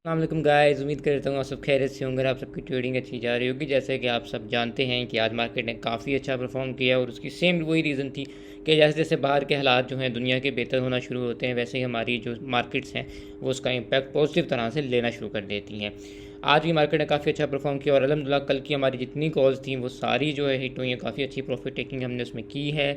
अस्सलाम गाइस, उम्मीद करता हूँ आप सब खैरियत से होंगे। आप सबकी ट्रेडिंग अच्छी जा रही होगी। जैसे कि आप सब जानते हैं कि आज मार्केट ने काफ़ी अच्छा परफॉर्म किया और उसकी सेम वही रीज़न थी कि जैसे जैसे बाहर के हालात जो हैं दुनिया के बेहतर होना शुरू होते हैं, वैसे ही हमारी जो मार्केट्स हैं वो उसका इम्पैक्ट पॉजिटिव तरह से लेना शुरू कर देती हैं। आज भी मार्केट ने काफ़ी अच्छा परफॉर्म किया और अल्हम्दुलिल्लाह कल की हमारी जितनी कॉल्स थी वो सारी जो है हिट हुई हैं। काफ़ी अच्छी प्रॉफिट टेकिंग हमने उसमें की है।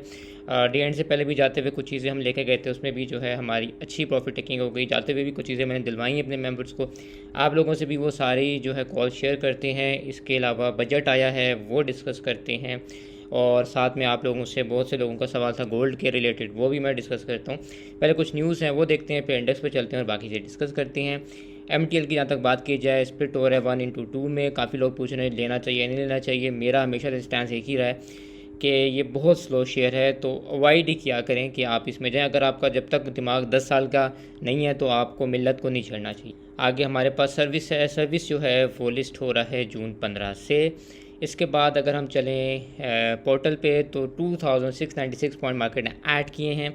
डे एंड से पहले भी जाते हुए कुछ चीज़ें हम लेके गए थे, उसमें भी जो है हमारी अच्छी प्रॉफिट टेकिंग हो गई। जाते हुए भी कुछ चीज़ें मैंने दिलवाई हैं अपने मेंबर्स को। आप लोगों से भी वो सारी जो है कॉल शेयर करते हैं। इसके अलावा बजट आया है वो डिस्कस करते हैं और साथ में आप लोगों से बहुत से लोगों का सवाल था गोल्ड के रिलेटेड, वो भी मैं डिस्कस करता हूँ। पहले कुछ न्यूज़ हैं वो देखते हैं, फिर इंडेक्स पे चलते हैं और बाकी से डिस्कस करते हैं। MTL की जहाँ तक बात की जाए, स्प्लिट हो रहा है 1/2 में। काफ़ी लोग पूछ रहे हैं लेना चाहिए नहीं लेना चाहिए। मेरा हमेशा से स्टैंस एक ही रहा है कि ये बहुत स्लो शेयर है, तो अवॉइड ही किया करें कि आप इसमें जाएं। अगर आपका जब तक दिमाग 10 साल का नहीं है तो आपको मिल्लत को नहीं छेड़ना चाहिए। आगे हमारे पास सर्विस है। सर्विस जो है वो लिस्ट हो रहा है जून 15 से। इसके बाद अगर हम चलें पोर्टल पे तो 2696 पॉइंट मार्केट ने ऐड किए हैं।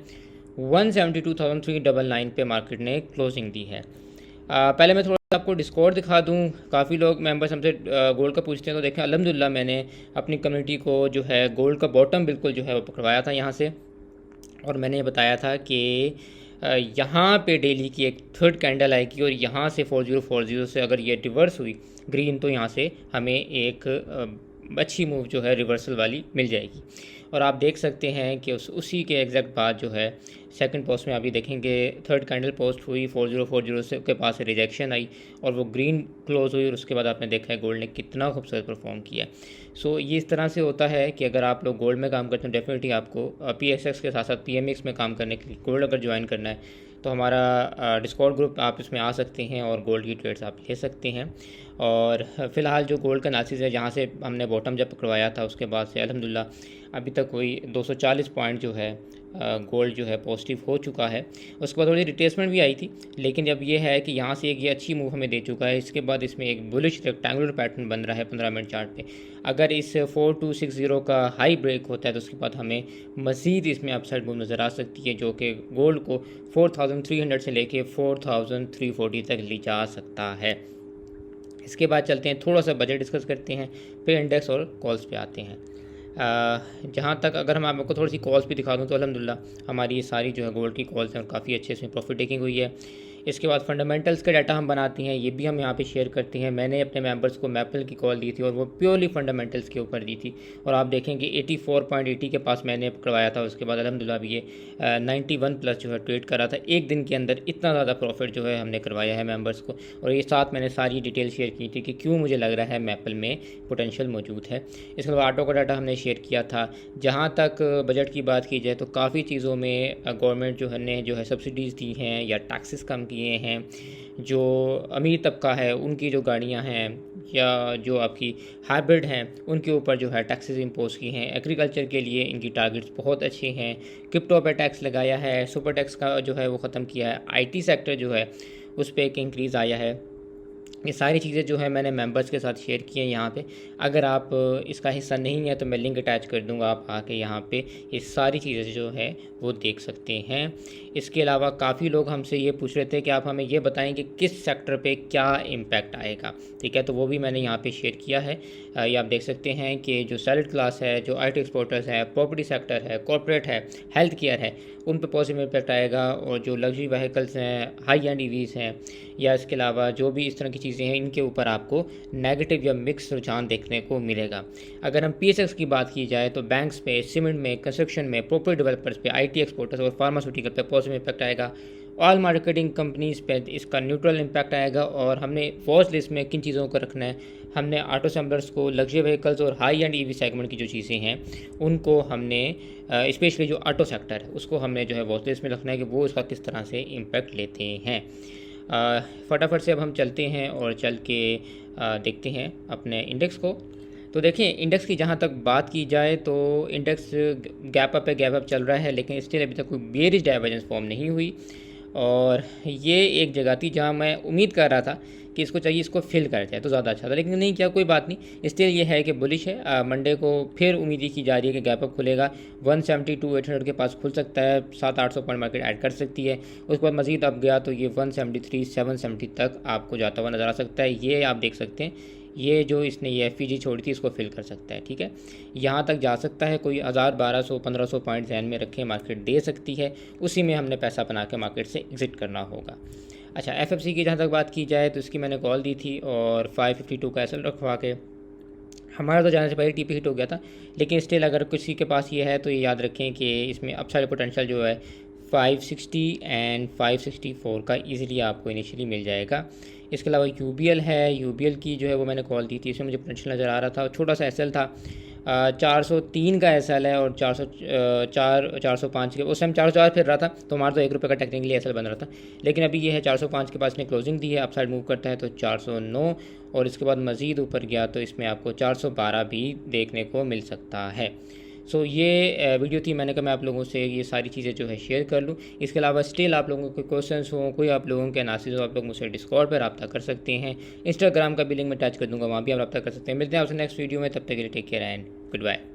172,399 पे मार्केट ने क्लोजिंग दी है। पहले मैं थोड़ा सा आपको डिस्कॉर्ड दिखा दूं। काफ़ी लोग मेंबर्स हमसे गोल्ड का पूछते हैं, तो देखें अल्हम्दुलिल्लाह मैंने अपनी कम्युनिटी को जो है गोल्ड का बॉटम बिल्कुल जो है वो पकड़वाया था यहाँ से। और मैंने ये बताया था कि यहाँ पे डेली की एक थर्ड कैंडल आएगी और यहाँ से 4040 से अगर ये रिवर्स हुई ग्रीन तो यहाँ से हमें एक अच्छी मूव जो है रिवर्सल वाली मिल जाएगी। और आप देख सकते हैं कि उसी के एग्जैक्ट बाद जो है सेकंड पोस्ट में अभी देखेंगे थर्ड कैंडल पोस्ट हुई 4040 से के पास रिजेक्शन आई और वो ग्रीन क्लोज हुई और उसके बाद आपने देखा है गोल्ड ने कितना खूबसूरत परफॉर्म किया। सो ये इस तरह से होता है कि अगर आप लोग गोल्ड में काम करते हैं डेफिनेटली आपको PSX के साथ साथ PMX में काम करने के लिए गोल्ड अगर ज्वाइन करना है तो हमारा डिस्कॉर्ड ग्रुप आप इसमें आ सकते हैं और गोल्ड की ट्रेड्स आप ले सकते हैं। और फ़िलहाल जो गोल्ड का एनालिसिस है, जहाँ से हमने बॉटम जब पकड़वाया था उसके बाद से अल्हम्दुलिल्लाह अभी तक कोई 240 पॉइंट जो है गोल्ड जो है पॉजिटिव हो चुका है। उसके बाद थोड़ी रिट्रेसमेंट भी आई थी, लेकिन जब ये है कि यहाँ से एक ये अच्छी मूव हमें दे चुका है। इसके बाद इसमें एक बुलिश रेक्टेंगुलर पैटर्न बन रहा है 15 मिनट चार्ट पे। अगर इस 4260 का हाई ब्रेक होता है तो उसके बाद हमें मज़ीद इसमें अपसाइड मूव नज़र आ सकती है, जो कि गोल्ड को 4300 से लेके 4340 तक ले जा सकता है। इसके बाद चलते हैं थोड़ा सा बजट डिस्कस करते हैं, फिर इंडेक्स और कॉल्स पे आते हैं। जहाँ तक अगर हम आपको थोड़ी सी कॉल्स भी दिखा दूँ तो अल्हम्दुलिल्लाह हमारी ये सारी जो है गोल्ड की कॉल्स हैं और काफ़ी अच्छे इसमें प्रॉफिट टेकिंग हुई है। इसके बाद फंडामेंटल्स का डाटा हम बनाते हैं, ये भी हम यहाँ पे शेयर करते हैं। मैंने अपने मेंबर्स को मैपल की कॉल दी थी और वो प्योरली फंडामेंटल्स के ऊपर दी थी और आप देखेंगे 84.80 के पास मैंने करवाया था। उसके बाद अल्हम्दुलिल्लाह अभी ये 91 प्लस जो है ट्रेड करा था। एक दिन के अंदर इतना ज़्यादा प्रॉफिट जो है हमने करवाया है मेंबर्स को। और ये साथ मैंने सारी डिटेल शेयर की थी कि क्यों मुझे लग रहा है मैपल में पोटेंशियल मौजूद है। इसके बाद ऑटो का डाटा हमने शेयर किया था। जहाँ तक बजट की बात की जाए तो काफ़ी चीज़ों में गवर्नमेंट जो है सब्सिडीज़ दी हैं या टैक्सेस कम किए हैं। जो अमीर तबका है उनकी जो गाड़ियाँ हैं या जो आपकी हाइब्रिड हैं उनके ऊपर जो है टैक्सेस इम्पोज की हैं। एग्रीकल्चर के लिए इनकी टारगेट्स बहुत अच्छे हैं। क्रिप्टो पे टैक्स लगाया है, सुपर टैक्स का जो है वो ख़त्म किया है। IT सेक्टर जो है उस पर एक इंक्रीज़ आया है। ये सारी चीज़ें जो है मैंने मेंबर्स के साथ शेयर की हैं यहाँ पे। अगर आप इसका हिस्सा नहीं है तो मैं लिंक अटैच कर दूँगा, आप आके यहाँ पे ये सारी चीज़ें जो है वो देख सकते हैं। इसके अलावा काफ़ी लोग हमसे ये पूछ रहे थे कि आप हमें ये बताएं कि किस सेक्टर पे क्या इम्पैक्ट आएगा, ठीक है, तो वो भी मैंने यहाँ पे शेयर किया है। ये आप देख सकते हैं कि जो सैलड क्लास है, जो IT एक्सपोर्टर्स है, प्रॉपर्टी सेक्टर है, कॉर्पोरेट है, हेल्थ केयर है, उन पर पॉजिटिव इम्पैक्ट आएगा। और जो लग्जरी व्हीकल्स हैं, हाई एंड EVs हैं, या इसके अलावा जो भी इस तरह की चीज़ें हैं, इनके ऊपर आपको नेगेटिव या मिक्स रुझान देखने को मिलेगा। अगर हम PSX की बात की जाए तो बैंक्स पे, सीमेंट में, कंस्ट्रक्शन में, प्रॉपर्टी डेवलपर्स पे, IT एक्सपोर्टर्स और फार्मास्यूटिकल पे पॉजिटिव इम्पैक्ट आएगा। ऑल मार्केटिंग कंपनीज़ पे इसका न्यूट्रल इम्पैक्ट आएगा। और हमने वॉच लिस्ट में किन चीज़ों को रखना है, हमने ऑटो असेंबलर्स को, लग्जरी व्हीकल्स और हाई एंड EV सेगमेंट की जो चीज़ें हैं उनको हमने स्पेशली जो ऑटो सेक्टर है उसको हमने जो है वॉच लिस्ट में रखना है कि वो उसका किस तरह से इम्पैक्ट लेते हैं। फटाफट से अब हम चलते हैं और चल के देखते हैं अपने इंडेक्स को। तो देखिए इंडेक्स की जहाँ तक बात की जाए तो इंडेक्स गैप अप चल रहा है, लेकिन स्टिल अभी तक कोई बेयरिश डाइवर्जेंस फॉर्म नहीं हुई। और ये एक जगह थी जहाँ मैं उम्मीद कर रहा था कि इसको चाहिए इसको फिल कर जाए तो ज़्यादा अच्छा था, लेकिन नहीं किया, कोई बात नहीं। स्टिल ये है कि बुलिश है। मंडे को फिर उम्मीद की जा रही है कि गैप अप खुलेगा, 172 800 के पास खुल सकता है, 700-800 पॉइंट मार्केट ऐड कर सकती है। उसके बाद मजीद अप गया तो ये 173 770 तक आपको जाता हुआ नज़र आ सकता है। ये आप देख सकते हैं, ये जो इसने ये एफ छोड़ी थी इसको फिल कर सकता है, ठीक है। यहाँ तक जा सकता है, कोई 1000 1200 1500 पॉइंट ध्यान में रखें, मार्केट दे सकती है, उसी में हमने पैसा बना के मार्केट से एग्ज़िट करना होगा। अच्छा, एफएफसी की जहाँ तक बात की जाए तो इसकी मैंने कॉल दी थी और 552 का एसएल रखवा के हमारा तो जाने से पहले टीपी हिट हो गया था, लेकिन स्टिल अगर किसी के पास ये है तो ये याद रखें कि इसमें अपसाइड पोटेंशियल जो है 560 एंड 564 का ईज़िली आपको इनिशियली मिल जाएगा। इसके अलावा यूबीएल है, यूबीएल की जो है वो मैंने कॉल दी थी, इसमें मुझे पोटेंशियल नज़र आ रहा था, छोटा सा एसएल था, 403 का एसएल है और 405 के, उस टाइम 404 फिर रहा था तो हमारा तो ₹1 का टेक्निकली एसएल बन रहा था, लेकिन अभी ये है 405 के पास ने क्लोजिंग दी है, अपसाइड मूव करता है तो 409 और इसके बाद मज़ीद ऊपर गया तो इसमें आपको 412 भी देखने को मिल सकता है। सो ये वीडियो थी, मैंने कहा मैं आप लोगों से ये सारी चीज़ें जो है शेयर कर लूँ। इसके अलावा स्टिल आप लोगों के क्वेश्चंस हों, कोई आप लोगों के एनालिसिस हो, आप लोग मुझसे डिस्कॉर्ड पर रब्ता कर सकते हैं, इंस्टाग्राम का भी लिंक मैं टच कर दूँगा, वहाँ भी आप रब्ता कर सकते हैं। मिलते हैं आपसे नेक्स्ट वीडियो में, तब तक के लिए take care and good bye.